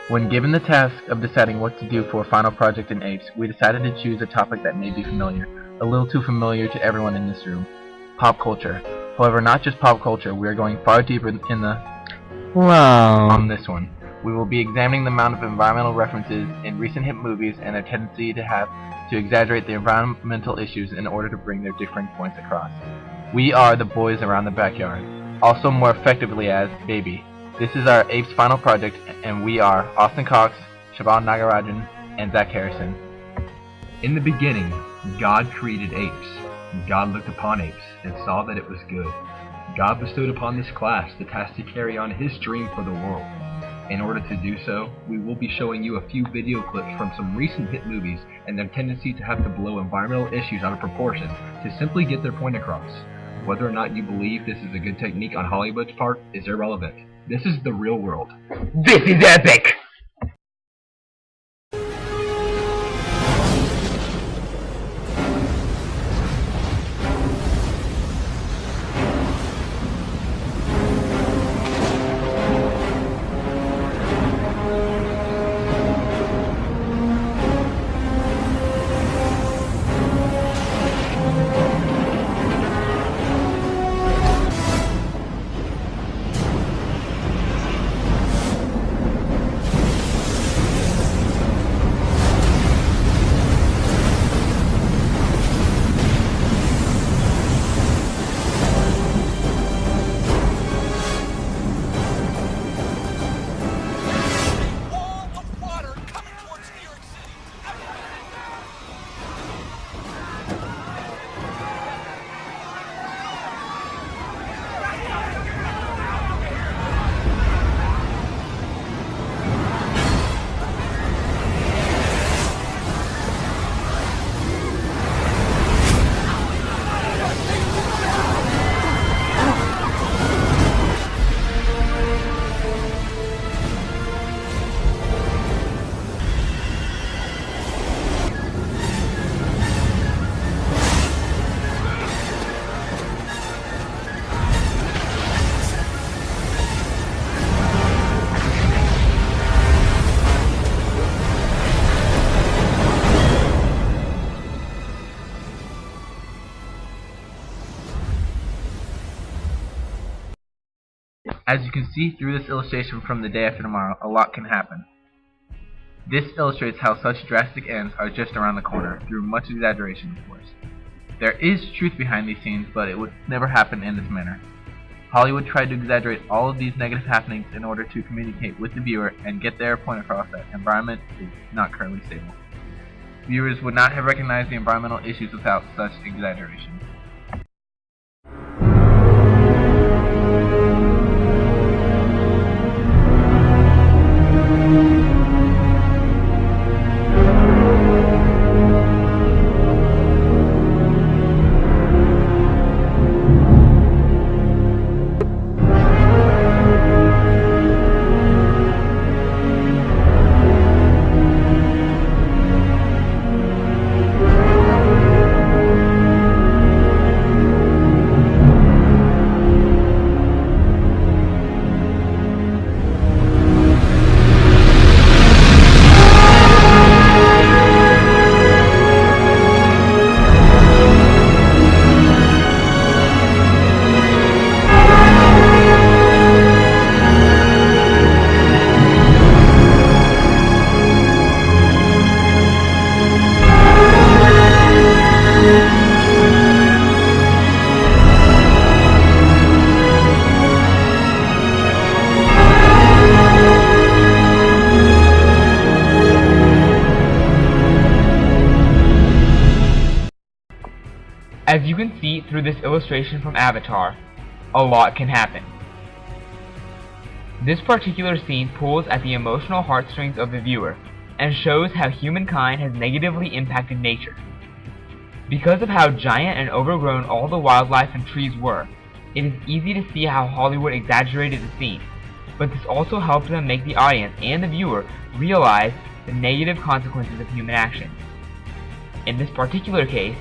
When given the task of deciding what to do for a final project in apes, we decided to choose a topic that may be familiar, a little too familiar to everyone in this room: pop culture. However, not just pop culture, we are going far deeper in the on this one. We will be examining the amount of environmental references in recent hit movies and their tendency to exaggerate the environmental issues in order to bring their differing points across. We are the boys around the backyard, also more effectively as Baby. This is our Apes final project, and we are Austin Cox, Shaban Nagarajan, and Zach Harrison. In the beginning, God created apes. God looked upon apes and saw that it was good. God bestowed upon this class the task to carry on His dream for the world. In order to do so, we will be showing you a few video clips from some recent hit movies and their tendency to have to blow environmental issues out of proportion to simply get their point across. Whether or not you believe this is a good technique on Hollywood's part is irrelevant. This is the real world. This is epic! As you can see through this illustration from The Day After Tomorrow, a lot can happen. This illustrates how such drastic ends are just around the corner, through much exaggeration, of course. There is truth behind these scenes, but it would never happen in this manner. Hollywood tried to exaggerate all of these negative happenings in order to communicate with the viewer and get their point across that environment is not currently stable. Viewers would not have recognized the environmental issues without such exaggeration. As you can see through this illustration from Avatar, a lot can happen. This particular scene pulls at the emotional heartstrings of the viewer and shows how humankind has negatively impacted nature. Because of how giant and overgrown all the wildlife and trees were, it is easy to see how Hollywood exaggerated the scene, but this also helps them make the audience and the viewer realize the negative consequences of human action. In this particular case,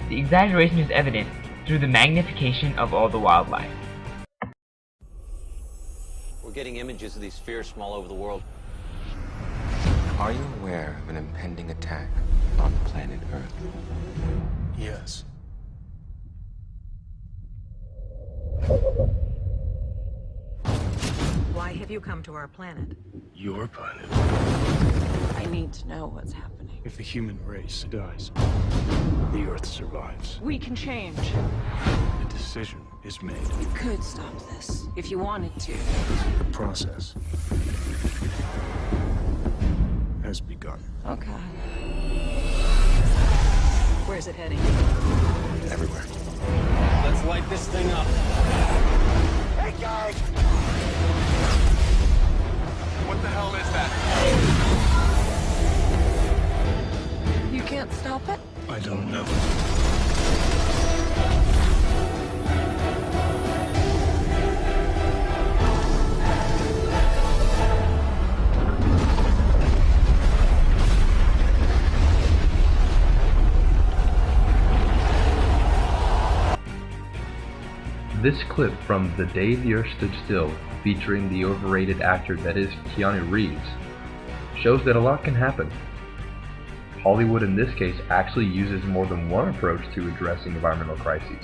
the exaggeration is evident through the magnification of all the wildlife. We're getting images of these spheres from all over the world. Are you aware of an impending attack on planet Earth? Yes. Why have you come to our planet? Your planet. I need to know what's happening. If the human race dies, the Earth survives. We can change. A decision is made. You could stop this if you wanted to. The process has begun. Okay. Where's it heading? Everywhere. Let's light this thing up. What the hell is that? You can't stop it? I don't know. This clip from The Day the Earth Stood Still, featuring the overrated actor that is Keanu Reeves, shows that a lot can happen. Hollywood in this case actually uses more than one approach to addressing environmental crises.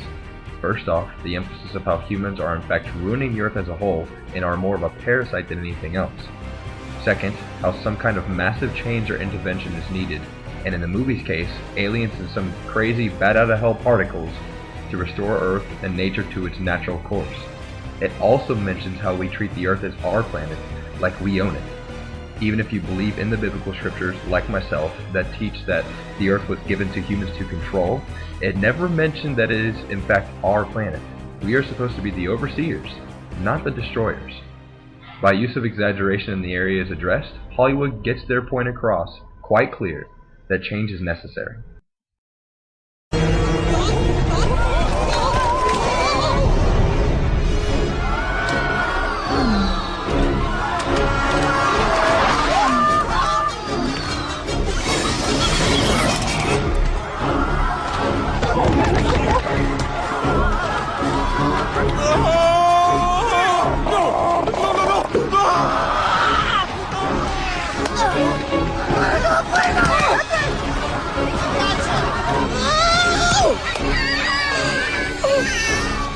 First off, the emphasis of how humans are in fact ruining the Earth as a whole and are more of a parasite than anything else. Second, how some kind of massive change or intervention is needed, and in the movie's case, aliens and some crazy bat-out-of-hell particles to restore Earth and nature to its natural course. It also mentions how we treat the Earth as our planet, like we own it. Even if you believe in the biblical scriptures, like myself, that teach that the Earth was given to humans to control, it never mentioned that it is in fact our planet. We are supposed to be the overseers, not the destroyers. By use of exaggeration in the areas addressed, Hollywood gets their point across quite clear that change is necessary.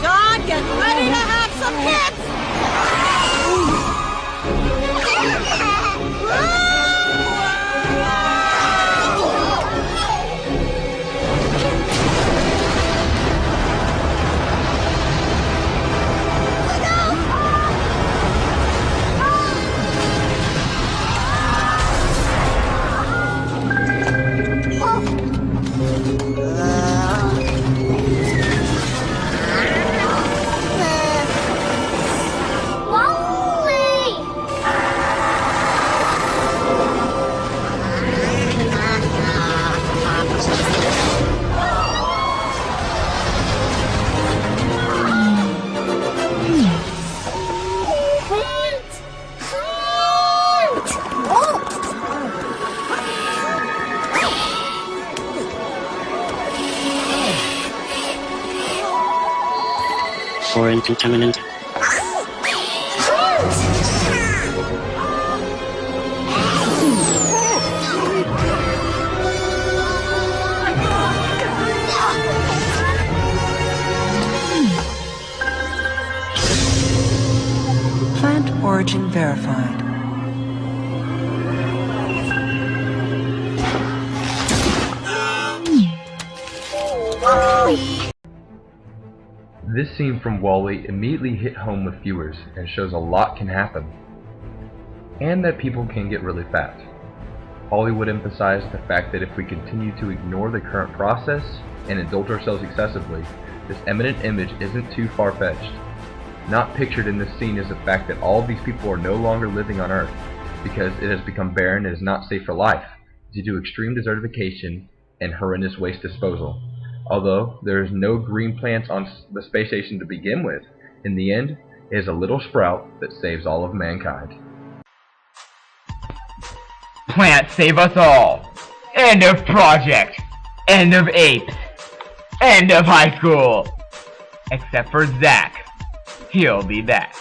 John, get ready to have some kids! Foreign contaminant. Plant origin verified. This scene from WALL-E immediately hit home with viewers and shows a lot can happen, and that people can get really fat. Hollywood emphasized the fact that if we continue to ignore the current process and indulge ourselves excessively, this eminent image isn't too far-fetched. Not pictured in this scene is the fact that all of these people are no longer living on Earth because it has become barren and is not safe for life due to extreme desertification and horrendous waste disposal. Although there is no green plants on the space station to begin with, in the end, it is a little sprout that saves all of mankind. Plants save us all. End of project. End of apes. End of high school. Except for Zach. He'll be back.